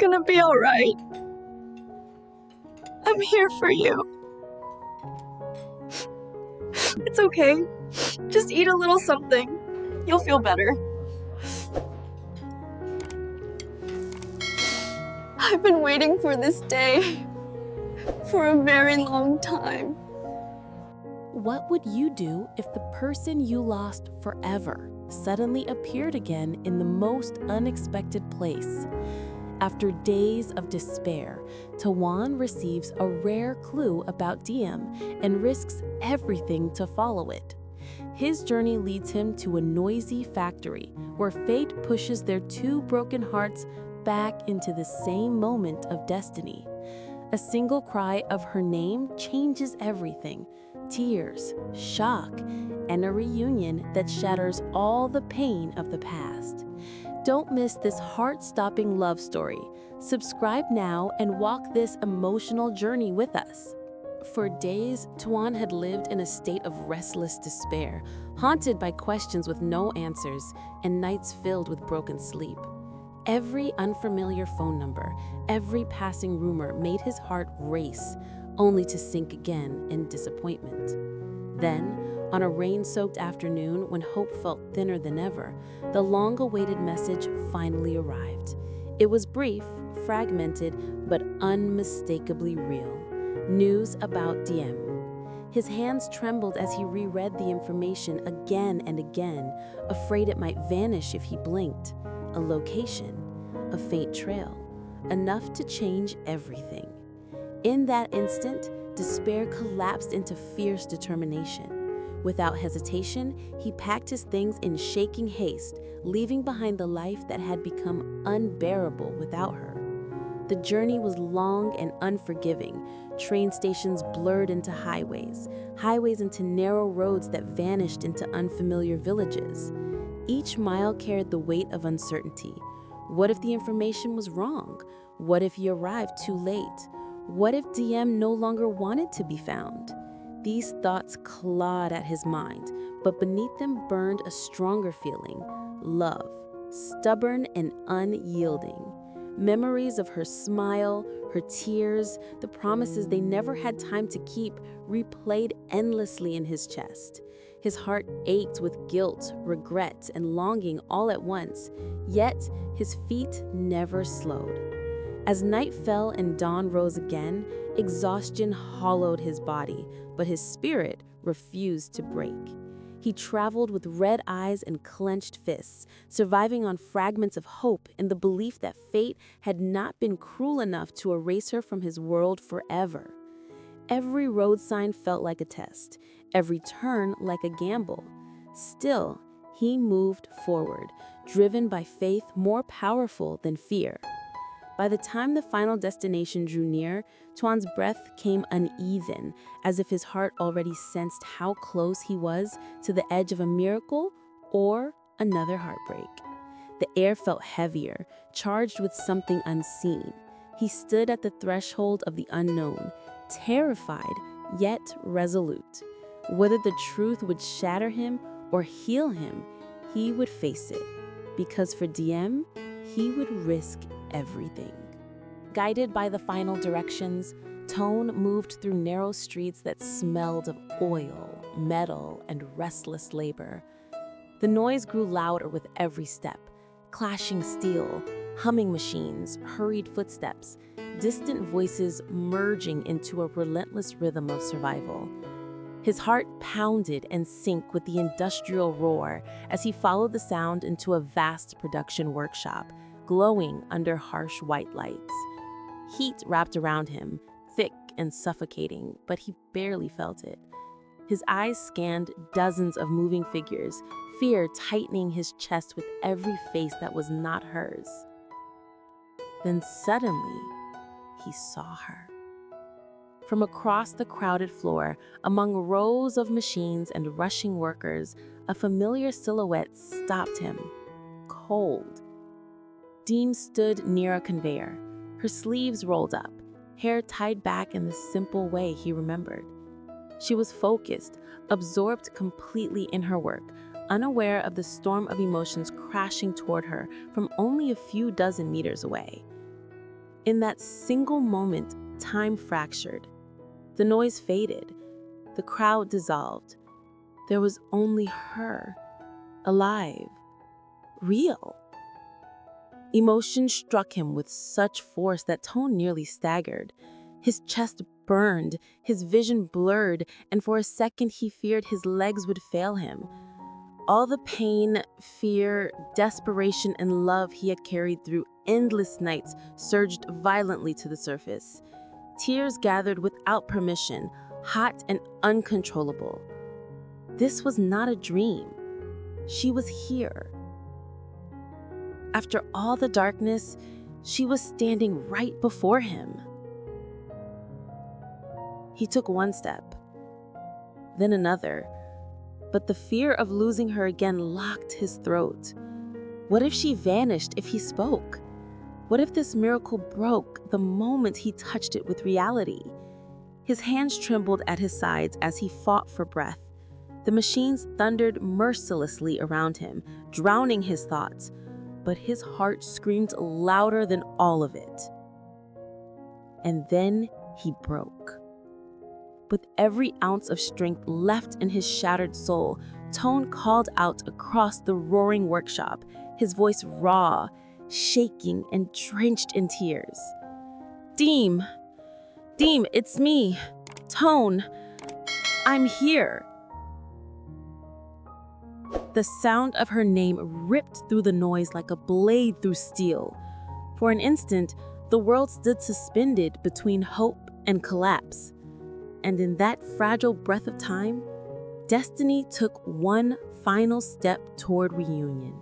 gonna be alright. I'm here for you. It's okay. Just eat a little something. You'll feel better. I've been waiting for this day for a very long time. What would you do if the person you lost forever suddenly appeared again in the most unexpected place? After days of despair, Toan receives a rare clue about Diem and risks everything to follow it. His journey leads him to a noisy factory where fate pushes their two broken hearts back into the same moment of destiny. A single cry of her name changes everything. Tears, shock, and a reunion that shatters all the pain of the past. Don't miss this heart-stopping love story. Subscribe now and walk this emotional journey with us. For days, Toan had lived in a state of restless despair, haunted by questions with no answers and nights filled with broken sleep. Every unfamiliar phone number, every passing rumor made his heart race, only to sink again in disappointment. Then, on a rain-soaked afternoon when hope felt thinner than ever, the long-awaited message finally arrived. It was brief, fragmented, but unmistakably real. News about Diem. His hands trembled as he reread the information again and again, afraid it might vanish if he blinked. A location, a faint trail, enough to change everything. In that instant, despair collapsed into fierce determination. Without hesitation, he packed his things in shaking haste, leaving behind the life that had become unbearable without her. The journey was long and unforgiving. Train stations blurred into highways into narrow roads that vanished into unfamiliar villages. Each mile carried the weight of uncertainty. What if the information was wrong? What if he arrived too late? What if Diem no longer wanted to be found? These thoughts clawed at his mind, but beneath them burned a stronger feeling: love, stubborn and unyielding. Memories of her smile, her tears, the promises they never had time to keep replayed endlessly in his chest. His heart ached with guilt, regret, and longing all at once, yet his feet never slowed. As night fell and dawn rose again, exhaustion hollowed his body, but his spirit refused to break. He traveled with red eyes and clenched fists, surviving on fragments of hope in the belief that fate had not been cruel enough to erase her from his world forever. Every road sign felt like a test, every turn like a gamble. Still, he moved forward, driven by faith more powerful than fear. By the time the final destination drew near, Toan's breath came uneven, as if his heart already sensed how close he was to the edge of a miracle or another heartbreak. The air felt heavier, charged with something unseen. He stood at the threshold of the unknown, terrified yet resolute. Whether the truth would shatter him or heal him, he would face it, because for Diem, he would risk everything. Guided by the final directions, Toan moved through narrow streets that smelled of oil, metal, and restless labor. The noise grew louder with every step: clashing steel, humming machines, hurried footsteps, distant voices merging into a relentless rhythm of survival. His heart pounded in sync with the industrial roar as he followed the sound into a vast production workshop, glowing under harsh white lights. Heat wrapped around him, thick and suffocating, but he barely felt it. His eyes scanned dozens of moving figures, fear tightening his chest with every face that was not hers. Then suddenly, he saw her. From across the crowded floor, among rows of machines and rushing workers, a familiar silhouette stopped him, cold. Diem stood near a conveyor, her sleeves rolled up, hair tied back in the simple way he remembered. She was focused, absorbed completely in her work, unaware of the storm of emotions crashing toward her from only a few dozen meters away. In that single moment, time fractured. The noise faded. The crowd dissolved. There was only her, alive, real. Emotion struck him with such force that Toan nearly staggered. His chest burned, his vision blurred, and for a second he feared his legs would fail him. All the pain, fear, desperation, and love he had carried through endless nights surged violently to the surface. Tears gathered without permission, hot and uncontrollable. This was not a dream. She was here. After all the darkness, she was standing right before him. He took one step, then another, but the fear of losing her again locked his throat. What if she vanished if he spoke? What if this miracle broke the moment he touched it with reality? His hands trembled at his sides as he fought for breath. The machines thundered mercilessly around him, drowning his thoughts, but his heart screamed louder than all of it. And then he broke. With every ounce of strength left in his shattered soul, Toan called out across the roaring workshop, his voice raw, shaking, and drenched in tears. Diem, it's me, Toan. I'm here. The sound of her name ripped through the noise like a blade through steel. For an instant, the world stood suspended between hope and collapse. And in that fragile breath of time, destiny took one final step toward reunion.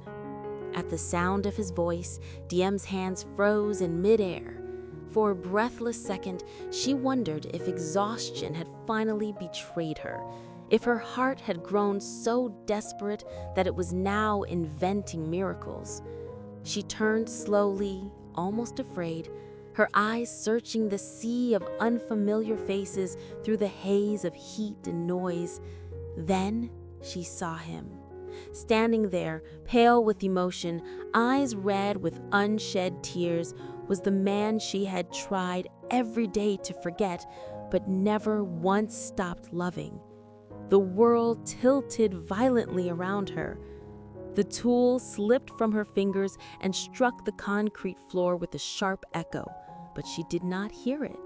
At the sound of his voice, Diem's hands froze in midair. For a breathless second, she wondered if exhaustion had finally betrayed her, if her heart had grown so desperate that it was now inventing miracles. She turned slowly, almost afraid, her eyes searching the sea of unfamiliar faces through the haze of heat and noise. Then she saw him. Standing there, pale with emotion, eyes red with unshed tears, was the man she had tried every day to forget, but never once stopped loving. The world tilted violently around her. The tool slipped from her fingers and struck the concrete floor with a sharp echo, but she did not hear it.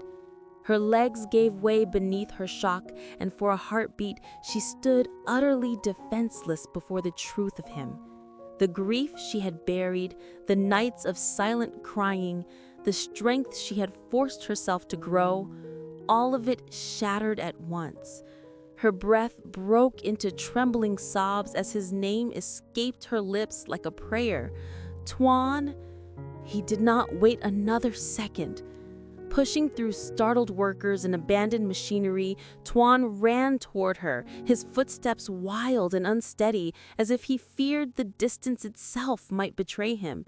Her legs gave way beneath her shock, and for a heartbeat, she stood utterly defenseless before the truth of him. The grief she had buried, the nights of silent crying, the strength she had forced herself to grow, all of it shattered at once. Her breath broke into trembling sobs as his name escaped her lips like a prayer. Toan! He did not wait another second. Pushing through startled workers and abandoned machinery, Toan ran toward her, his footsteps wild and unsteady, as if he feared the distance itself might betray him.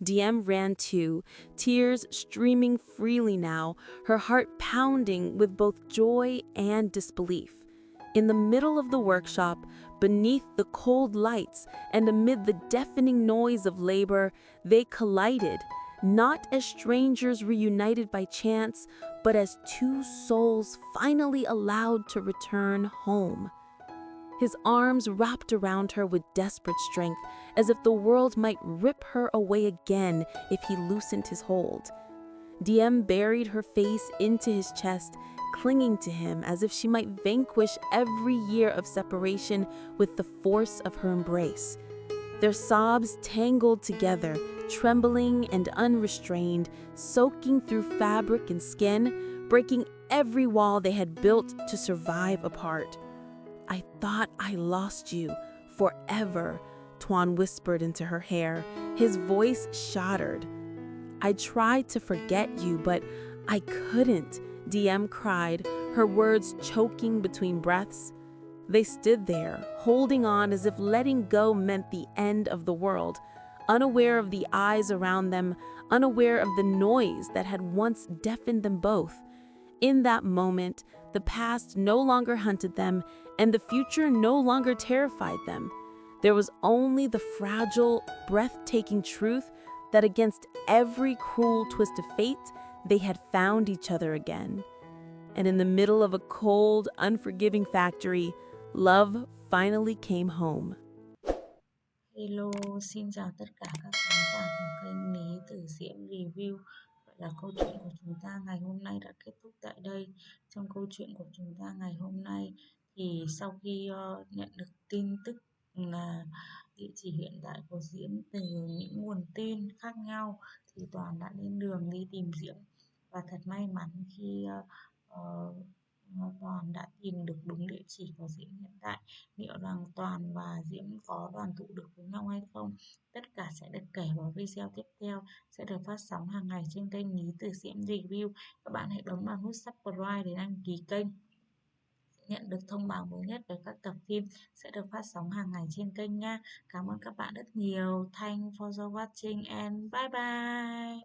Diem ran too, tears streaming freely now, her heart pounding with both joy and disbelief. In the middle of the workshop, beneath the cold lights and amid the deafening noise of labor, they collided, not as strangers reunited by chance, but as two souls finally allowed to return home. His arms wrapped around her with desperate strength, as if the world might rip her away again if he loosened his hold. Diem buried her face into his chest, clinging to him as if she might vanquish every year of separation with the force of her embrace. Their sobs tangled together, trembling and unrestrained, soaking through fabric and skin, breaking every wall they had built to survive apart. "I thought I lost you forever," Toan whispered into her hair, his voice shattered. "I tried to forget you, but I couldn't," Diem cried, her words choking between breaths. They stood there, holding on as if letting go meant the end of the world, unaware of the eyes around them, unaware of the noise that had once deafened them both. In that moment, the past no longer hunted them, and the future no longer terrified them. There was only the fragile, breathtaking truth that against every cruel twist of fate, they had found each other again. And in the middle of a cold, unforgiving factory, love finally came home. Hello, xin chào tất cả các khán giả của kênh Lý Tu Diem Review. Vậy là câu chuyện của chúng ta ngày hôm nay đã kết thúc tại đây. Trong câu chuyện của chúng ta ngày hôm nay thì sau khi nhận được tin tức là địa chỉ hiện tại của Diễm từ những nguồn tin khác nhau thì Toàn đã lên đường đi tìm Diễm. Và thật may mắn khi Toàn đã tìm được đúng địa chỉ của Diễm hiện tại. Liệu rằng Toàn và Diễm có đoàn tụ được với nhau hay không? Tất cả sẽ được kể vào video tiếp theo, sẽ được phát sóng hàng ngày trên kênh Lý Tu Diem Review. Các bạn hãy bấm vào nút subscribe để đăng ký kênh, nhận được thông báo mới nhất về các tập phim sẽ được phát sóng hàng ngày trên kênh nha. Cảm ơn các bạn rất nhiều. Thanks for watching and bye bye.